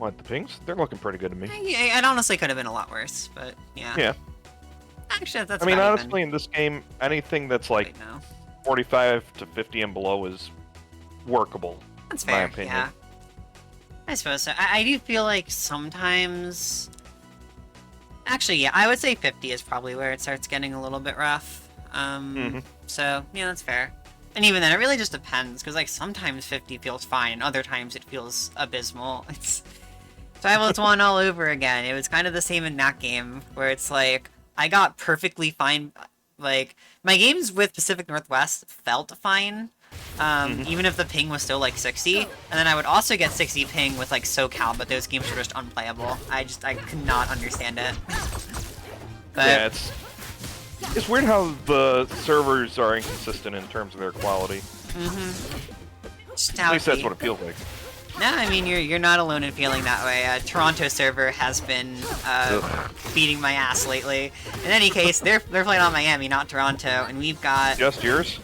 What, the pings? They're looking pretty good to me. It honestly could have been a lot worse, but yeah. Yeah. Actually, that's I mean, about honestly, in this game, anything that's like right now. 45 to 50 and below is workable. That's in my fair, opinion. yeah. I suppose so. I do feel like sometimes... Actually, yeah, I would say 50 is probably where it starts getting a little bit rough. So, yeah, that's fair. And even then, it really just depends, because, like, sometimes 50 feels fine, and other times it feels abysmal. It's Rivals 1 all over again. It was kind of the same in that game, where it's like, I got perfectly fine, like, my games with Pacific Northwest felt fine, even if the ping was still, like, 60, and then I would also get 60 ping with, like, SoCal, but those games were just unplayable. I could not understand it. But, yeah, it's weird how the servers are inconsistent in terms of their quality. At least that's what it feels like. No, I mean, you're not alone in feeling that way. Toronto server has been beating my ass lately. In any case, they're playing on Miami, not Toronto, and we've got... Just yours?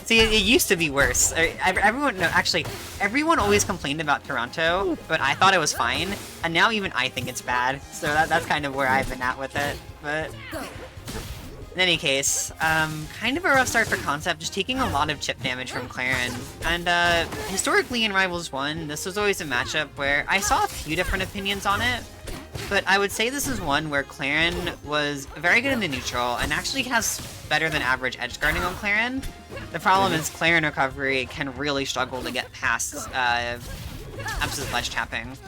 See, it used to be worse. Everyone always complained about Toronto, but I thought it was fine, and now even I think it's bad. So that's kind of where I've been at with it. But in any case, kind of a rough start for Concept, just taking a lot of chip damage from Clairen. And historically in Rivals 1, this was always a matchup where I saw a few different opinions on it, but I would say this is one where Clairen was very good in the neutral and actually has better than average edge guarding on Clairen. The problem is Clairen recovery can really struggle to get past Absa's ledge tapping.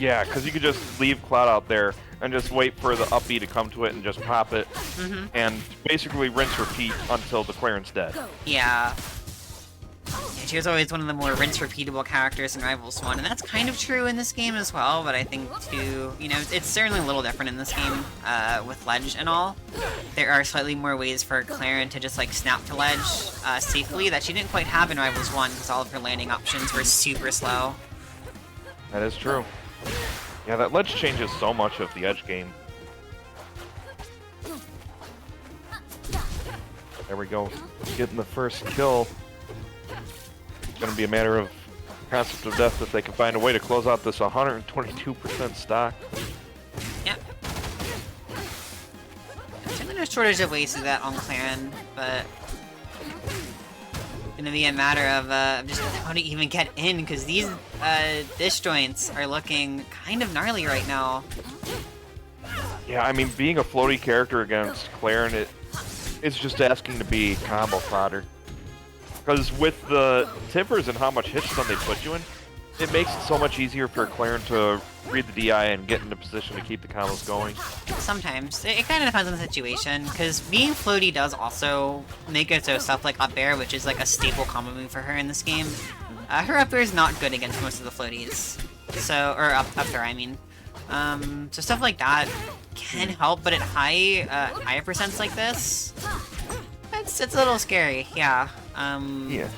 Yeah, because you could just leave Cloud out there and just wait for the up B to come to it and just pop it, and basically rinse repeat until the Clairen's dead. Yeah. She was always one of the more rinse-repeatable characters in Rivals 1, and that's kind of true in this game as well, but I think, too, you know, it's certainly a little different in this game, with ledge and all. There are slightly more ways for Clairen to just, like, snap to ledge safely that she didn't quite have in Rivals 1, because all of her landing options were super slow. That is true. Yeah, that ledge changes so much of the edge game. There we go. Getting the first kill. It's going to be a matter of Concept of Death if they can find a way to close out this 122% stock. Yep. Certainly no shortage of ways to do that on Clairen, but it's gonna be a matter of just how to even get in, because these disjoints are looking kind of gnarly right now. Yeah, I mean, being a floaty character against Clairen, it's just asking to be combo fodder. Because with the tippers and how much hit stun they put you in, it makes it so much easier for Clairen to read the DI and get into position to keep the combos going. Sometimes. It kind of depends on the situation, because being floaty does also make it so stuff like up air, which is like a staple combo move for her in this game, her up air is not good against most of the floaties. So, or up throw, I mean. So stuff like that can help, but at higher percents like this, it's a little scary, yeah. Yeah.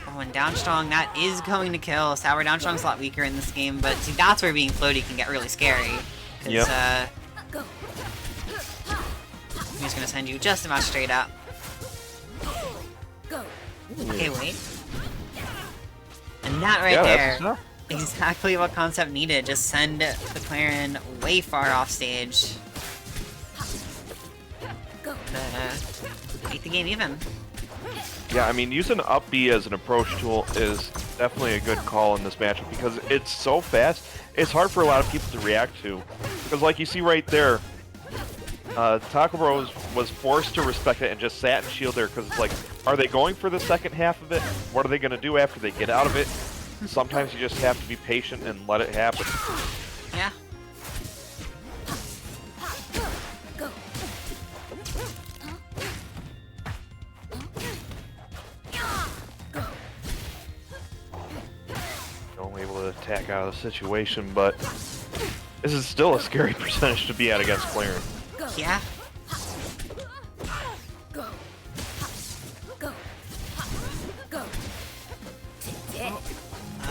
Oh, and down strong, that is going to kill. Sour down strong's a lot weaker in this game, but see, that's where being floaty can get really scary. Yep. I'm just gonna send you just about straight up. Okay, wait. And that right there, exactly what Concept needed. Just send the Clairen way far off stage. Make the game even. Yeah, I mean, using up B as an approach tool is definitely a good call in this matchup because it's so fast, it's hard for a lot of people to react to. Because like you see right there, Tacobros was forced to respect it and just sat and shield there because it's like, are they going for the second half of it? What are they going to do after they get out of it? Sometimes you just have to be patient and let it happen. Yeah. Only able to attack out of the situation, but this is still a scary percentage to be at against Clairen. Yeah.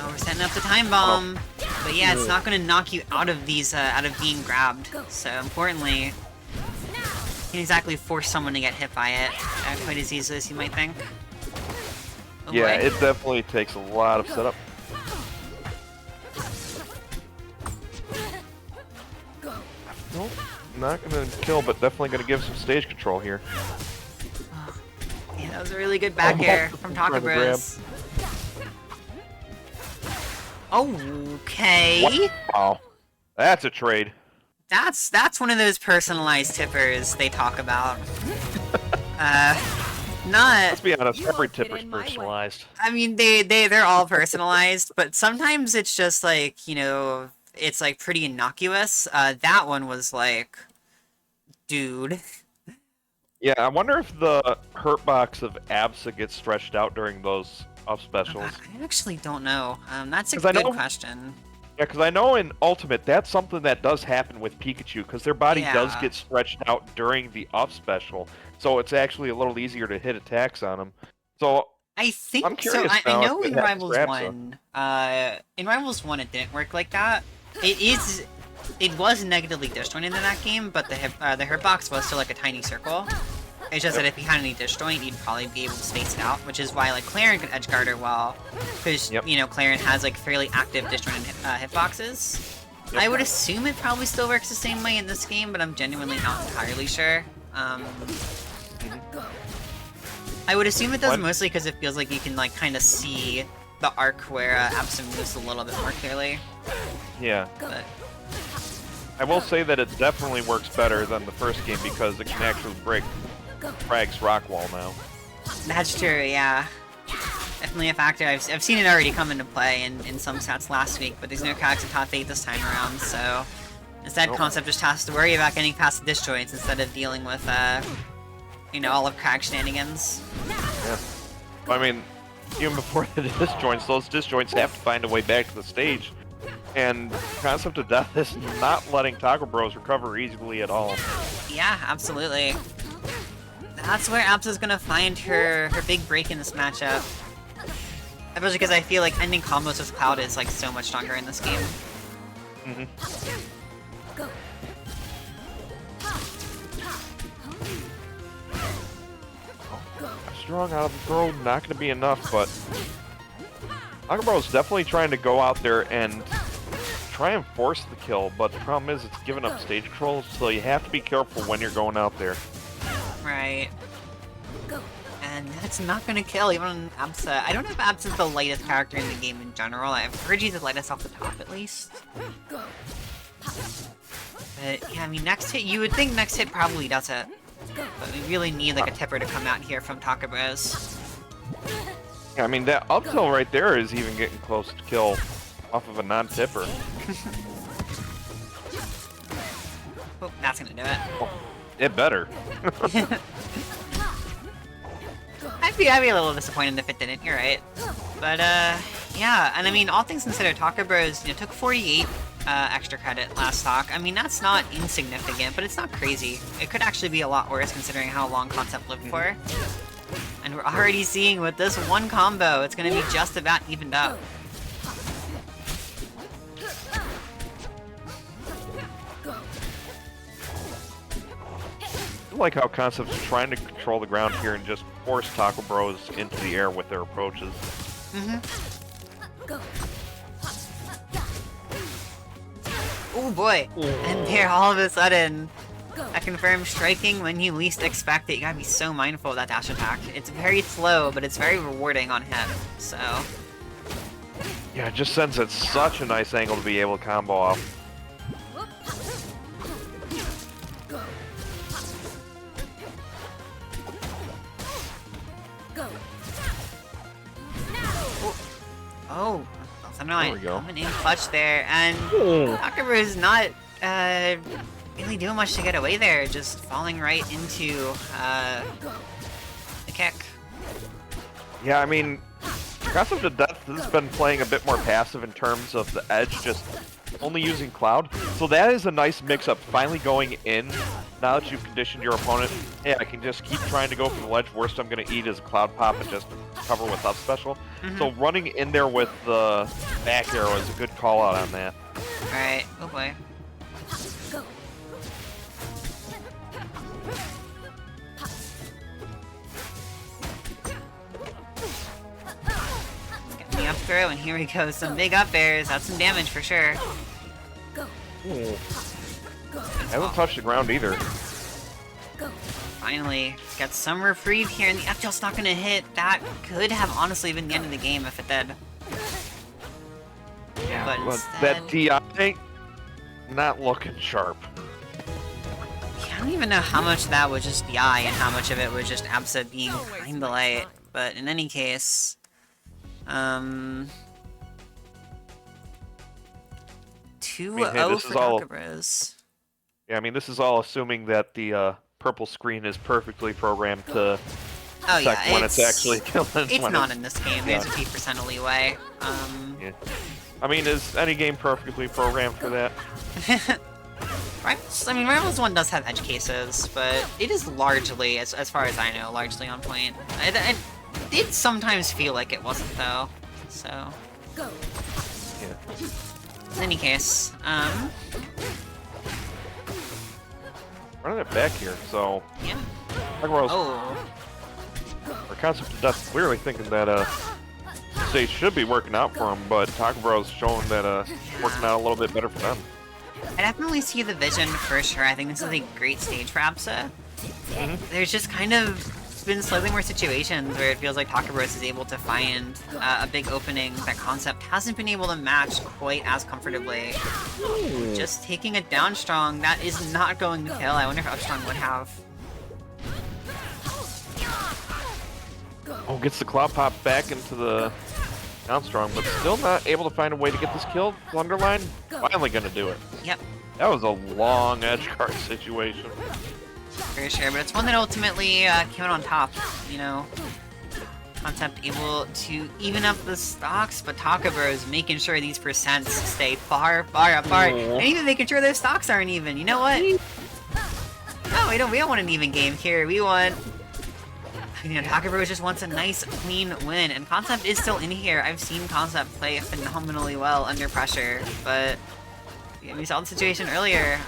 We're setting up the time bomb, but yeah, it's not going to knock you out of these, out of being grabbed. So importantly, you can't exactly force someone to get hit by it quite as easily as you might think. Oh, Yeah, boy. it definitely takes a lot of setup. Nope, not gonna kill, but definitely gonna give some stage control here. Yeah, that was a really good back air from Trying to grab. Tacobros. Okay. Wow, that's a trade. That's one of those personalized tippers they talk about. Uh, not. Let's be honest, You every won't fit tipper's in my way. personalized. I mean, they're all personalized, but sometimes it's just like, you know, it's like pretty innocuous. That one was like, dude. Yeah, I wonder if the hurt box of Absa gets stretched out during those up specials. I actually don't know. That's a 'Cause I good know- question. Yeah, because I know in Ultimate, that's something that does happen with Pikachu, because their body does Yeah. get stretched out during the up special, so it's actually a little easier to hit attacks on them. So, I think I'm curious so. I now if know it in happens Rivals for Absa. 1, in Rivals 1 it didn't work like that. It was negatively disjointed in that game, but the hitbox was still like a tiny circle. It's just that if you had any disjoint, you'd probably be able to space it out, which is why like Clairen could edgeguard her well, because Yep. you know Clairen has like fairly active disjointed hitboxes. Yep. I would assume it probably still works the same way in this game, but I'm genuinely not entirely sure. I would assume it does What? mostly because it feels like you can like kind of see the arc where Absa moves a little bit more clearly. Yeah. But I will say that it definitely works better than the first game, because it can actually break Frag's rock wall now. that's true, yeah. Definitely a factor. I've seen it already come into play in some sets last week, but there's no cracks in top 8 this time around, so instead Nope. Concept just has to worry about getting past the disjoints instead of dealing with, you know, all of Crag shenanigans. Yeah. I mean, even before the disjoints, those disjoints have to find a way back to the stage. And Concept of Death is not letting Tacobros recover easily at all. Yeah, absolutely. That's where Absa's gonna find her big break in this matchup. Especially because I feel like ending combos with Cloud is like so much stronger in this game. Strong out of the throw, not going to be enough, but Tacobros definitely trying to go out there and try and force the kill, but the problem is it's giving up stage control, so you have to be careful when you're going out there. Right. And that's not gonna kill even Absa. I don't know if Absa's the lightest character in the game in general. I've heard he's the lightest off the top at least. But yeah, I mean next hit, you would think next hit probably does it. But we really need like a tipper to come out here from Tacobros. Yeah, I mean, that up tilt right there is even getting close to kill off of a non-tipper. Oh, that's gonna do it. Oh, it better. I'd be a little disappointed if it didn't, you're right. But, yeah, and I mean, all things considered, Tacobros, you know, took 48 extra credit last stock. I mean, that's not insignificant, but it's not crazy. It could actually be a lot worse considering how long Concept lived for. And we're already seeing with this one combo, it's gonna be just about evened up. I like how Concept's trying to control the ground here and just force Tacobros into the air with their approaches. Oh boy! And there, all of a sudden, a confirmed striking when you least expect it. You gotta be so mindful of that dash attack. It's very slow, but it's very rewarding on hit, so... Yeah, it just sends at such a nice angle to be able to combo off. Oh, somehow There we go. coming in clutch there, and Oh. Tacobros is not really doing much to get away there, just falling right into the kick. Yeah, I mean, Concept of Death has been playing a bit more passive in terms of the edge, just only using Cloud. So that is a nice mix-up, finally going in, now that you've conditioned your opponent. Hey, I can just keep trying to go for the ledge, worst I'm going to eat is a Cloud Pop and just cover with up special. So running in there with the back arrow is a good call out on that. Alright, oh boy. the up throw, and here we go. Some big up airs. That's some damage for sure. Ooh. Hasn't touched the ground either. Finally, got some reprieve here, and the up tilt's not gonna hit. That could have honestly been the end of the game if it did. Yeah, But but instead, that DI, not looking sharp. I don't even know how much of that was just DI and how much of it was just Absa being kinda light. But in any case, 2-0 for Tacobros. Yeah, I mean, this is all assuming that the purple screen is perfectly programmed to Oh yeah, when it's actually killing. It's not in this game. There's a few percent of leeway. Yeah. I mean, is any game perfectly programmed for that? Rivals, I mean, Rivals 1 does have edge cases, but it is largely, as far as I know, largely on point. It did sometimes feel like it wasn't, though, so... Yeah. In any case, Running it back here, so... yeah. Tacobros, Oh. our concept of death clearly thinking that, stage should be working out for him, but Tacobros showing that, working out a little bit better for them. I definitely see the vision for sure. I think this is a great stage for Absa. There's just kind of been slightly more situations where it feels like Tacobros is able to find a big opening that Concept hasn't been able to match quite as comfortably. Just taking it down strong, that is not going to kill. I wonder if Upstrong would have. Oh, gets the Cloud Pop back into the downstrong, but still not able to find a way to get this kill. Blunderline finally gonna do it. Yep. That was a long edge guard situation. For sure, but it's one that ultimately came out on top, you know. Concept able to even up the stocks, but Tacobros making sure these percents stay far, far apart, and even making sure their stocks aren't even. You know what? No, we don't want an even game here. We want... You know, Tacobros just wants a nice, clean win, and Concept is still in here. I've seen Concept play phenomenally well under pressure, but we saw the situation earlier.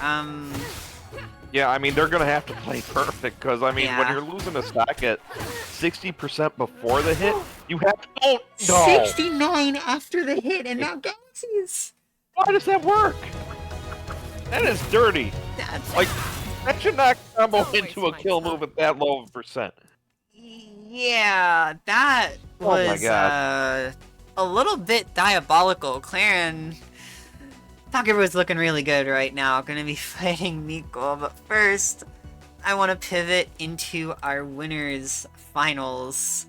Yeah, I mean, they're gonna have to play perfect, because, I mean, Yeah. when you're losing a stock at 60% before the hit, you have to... Oh, no! 69 after the hit, and now Galaxies! Why does that work? That is dirty. That's... Like, that should not combo into a kill move at that low of a percent. Yeah, that Oh my was God. a little bit diabolical. Clairen, Tacobros looking really good right now. Gonna be fighting Miko, but first, I want to pivot into our winners finals.